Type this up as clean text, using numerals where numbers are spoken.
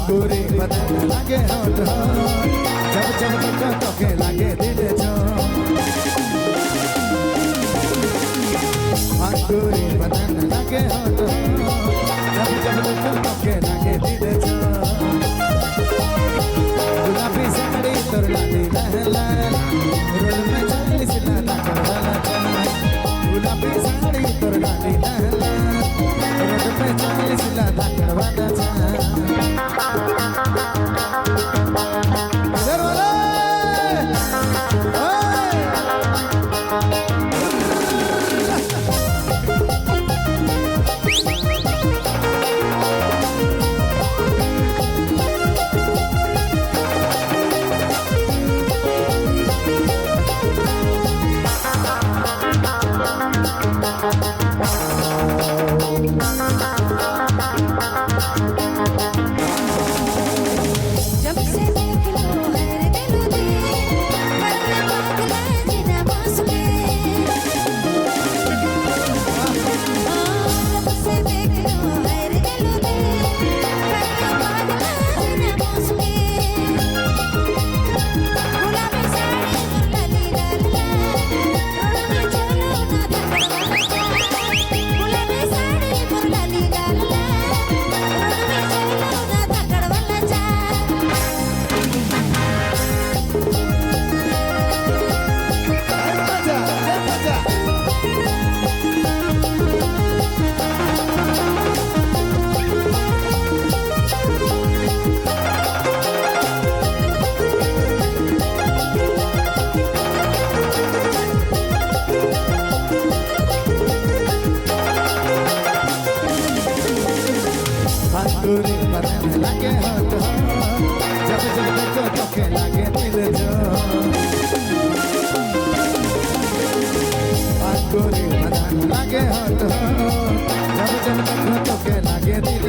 गोरी बदन लागे होठ जब जब तो के लागे दिल जो गोरी बदन लागे होठ जब जब तो के लागे दिल जो गुलाबी साड़ी तोर लाली लहला रोड में चली सिला ताकर वाला गुलाबी साड़ी तोर लाली लहला रोड में चली सिला ताकर वाला गोरी बदन लागे होठ जब जब तो के लागे दिल जो गोरी बदन लागे होठ जब जब तो के लागे दिल